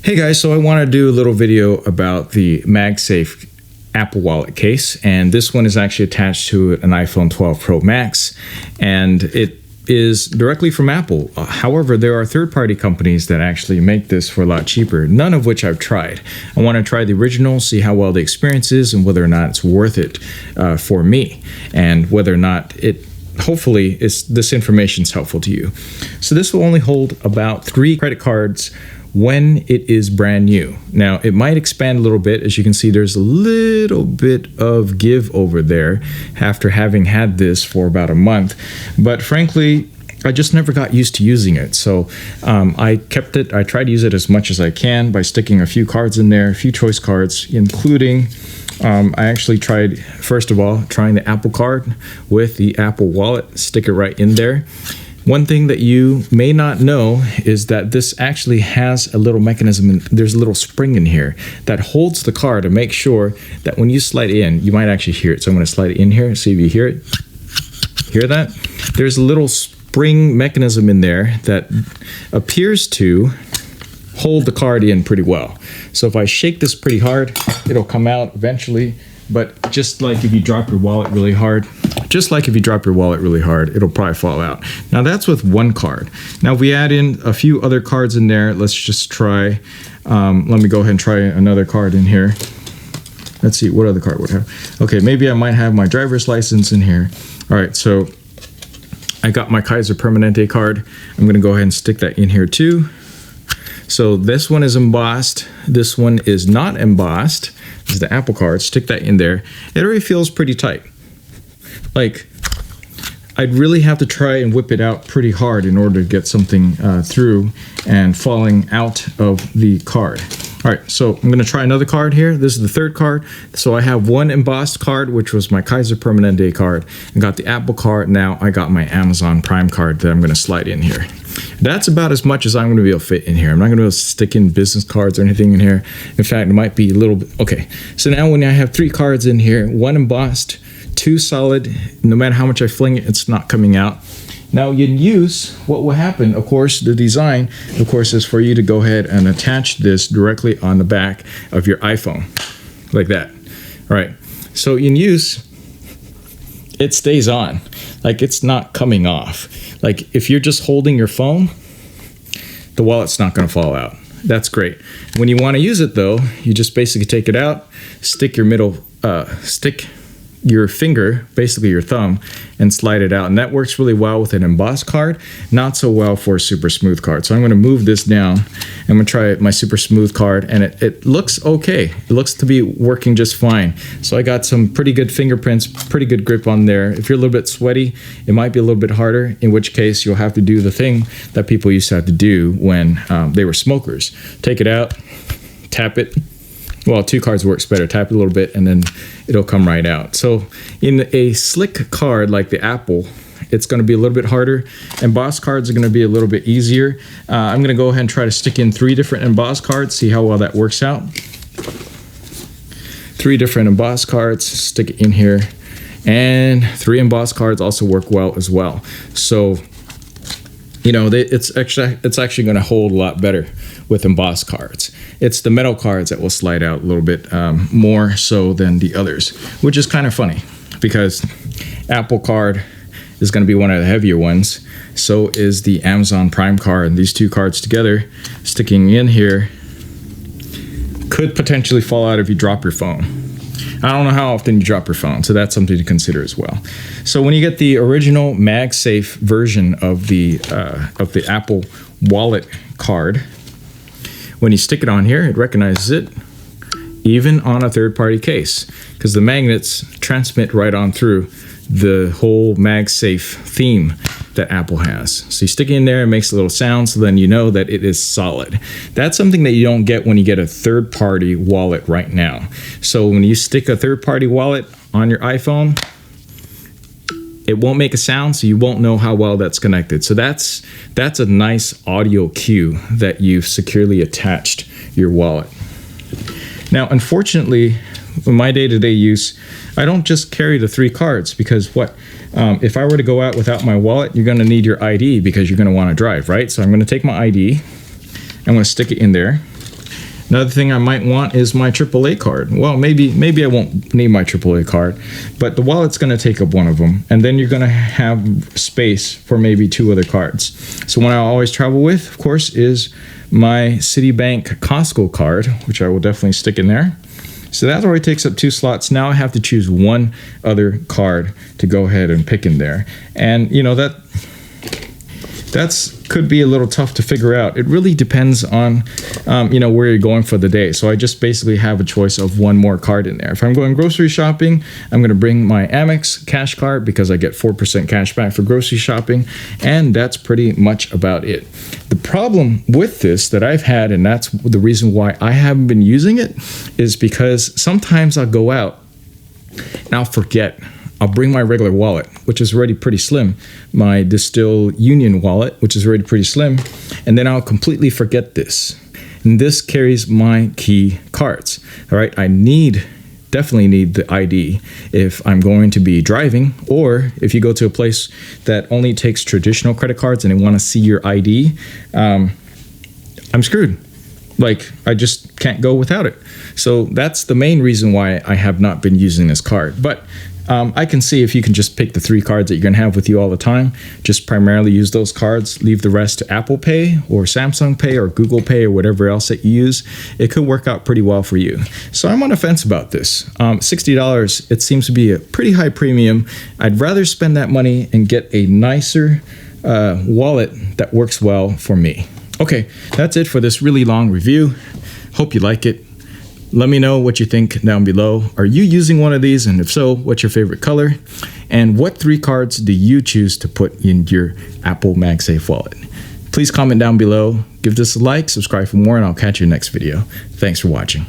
Hey guys, so I want to do a little video about the Magsafe Apple Wallet case, and this one is actually attached to an iPhone 12 Pro Max, and it is directly from Apple. However, there are third-party companies that actually make this for a lot cheaper, none of which I've tried. I want to try the original, see how well the experience is, and whether or not it's worth it for me, and whether or not hopefully this information is helpful to you. So this will only hold about 3 credit cards when it is brand new. Now, it might expand a little bit. As you can see, there's a little bit of give over there after having had this for about a month. But frankly, I just never got used to using it. So I kept it. I try to use it as much as I can by sticking a few cards in there, a few choice cards, including I actually tried, first of all, trying the Apple Card with the Apple Wallet, stick it right in there. One thing that you may not know is that this actually has a little mechanism, there's a little spring in here that holds the card to make sure that when you slide it in, you might actually hear it. So I'm going to slide it in here, see if you hear it. Hear that? There's a little spring mechanism in there that appears to hold the card in pretty well. So if I shake this pretty hard, it'll come out eventually. But just like if you drop your wallet really hard, it'll probably fall out. Now that's with one card. Now if we add in a few other cards in there, let's just try, let me go ahead and try another card in here. Let's see, what other card would I have? Okay, maybe I might have my driver's license in here. All right, so I got my Kaiser Permanente card. I'm gonna go ahead and stick that in here too. So this one is embossed. This one is not embossed. This is the Apple Card. Stick that in there. It already feels pretty tight. Like, I'd really have to try and whip it out pretty hard in order to get something through and falling out of the card. All right, so I'm gonna try another card here. This is the third card. So I have one embossed card, which was my Kaiser Permanente card. I got the Apple Card. Now I got my Amazon Prime card that I'm gonna slide in here. That's about as much as I'm gonna be able to fit in here. I'm not gonna be able to stick in business cards or anything in here. In fact, it might be a little bit, okay. So now when I have 3 cards in here, 1 embossed, 2 solid, no matter how much I fling it, it's not coming out. Now in use, what will happen, of course, the design, of course, is for you to go ahead and attach this directly on the back of your iPhone, like that. All right, so in use, it stays on, like it's not coming off. Like if you're just holding your phone, the wallet's not gonna fall out. That's great. When you wanna use it though, you just basically take it out, stick your finger, basically your thumb, and slide it out. And that works really well with an embossed card, not so well for a super smooth card. So I'm gonna move this down. I'm gonna try my super smooth card, and it looks okay. It looks to be working just fine. So I got some pretty good fingerprints, pretty good grip on there. If you're a little bit sweaty, it might be a little bit harder, in which case you'll have to do the thing that people used to have to do when they were smokers. Take it out, tap it. Well, 2 cards works better. Tap it a little bit and then it'll come right out. So in a slick card like the Apple, it's going to be a little bit harder. Embossed cards are going to be a little bit easier. I'm going to go ahead and try to stick in 3 different embossed cards, see how well that works out. 3 different embossed cards, stick it in here. And 3 embossed cards also work well as well. So, you know, it's actually going to hold a lot better with embossed cards. It's the metal cards that will slide out a little bit more so than the others, which is kind of funny because Apple Card is going to be one of the heavier ones. So is the Amazon Prime card. And these 2 cards together, sticking in here, could potentially fall out if you drop your phone. I don't know how often you drop your phone, so that's something to consider as well. So when you get the original Magsafe version of the Apple Wallet card, when you stick it on here, it recognizes it, even on a third-party case, because the magnets transmit right on through the whole Magsafe theme that Apple has. So you stick it in there, it makes a little sound, so then you know that it is solid. That's something that you don't get when you get a third-party wallet right now. So when you stick a third-party wallet on your iPhone, it won't make a sound, so you won't know how well that's connected. So that's a nice audio cue that you've securely attached your wallet. Now, unfortunately, in my day-to-day use, I don't just carry the 3 cards because if I were to go out without my wallet, you're going to need your ID because you're going to want to drive, right? So I'm going to take my ID, I'm going to stick it in there, Another thing I might want is my AAA card. Well, maybe I won't need my AAA card, but the wallet's going to take up one of them, and then you're going to have space for maybe 2 other cards. So one I always travel with, of course, is my Citibank Costco card, which I will definitely stick in there. So that already takes up 2 slots. Now I have to choose one other card to go ahead and pick in there. And you know, that's could be a little tough to figure out. It really depends on you know, where you're going for the day. So I just basically have a choice of one more card in there. If I'm going grocery shopping, I'm going to bring my Amex cash card because I get 4% cash back for grocery shopping, and that's pretty much about it. The problem with this that I've had, and that's the reason why I haven't been using it, is because sometimes I'll go out and I'll forget. I'll bring my regular wallet, which is already pretty slim, my Distill Union wallet, which is already pretty slim, and then I'll completely forget this. And this carries my key cards. All right, I definitely need the ID if I'm going to be driving, or if you go to a place that only takes traditional credit cards and they want to see your ID, I'm screwed. Like, I just can't go without it. So that's the main reason why I have not been using this card. But I can see if you can just pick the 3 cards that you're going to have with you all the time, just primarily use those cards, leave the rest to Apple Pay or Samsung Pay or Google Pay or whatever else that you use. It could work out pretty well for you. So I'm on the fence about this. $60, it seems to be a pretty high premium. I'd rather spend that money and get a nicer wallet that works well for me. Okay, that's it for this really long review. Hope you like it. Let me know what you think down below. Are you using one of these? And if so, what's your favorite color? And what 3 cards do you choose to put in your Apple Magsafe wallet? Please comment down below. Give this a like, subscribe for more, and I'll catch you next video. Thanks for watching.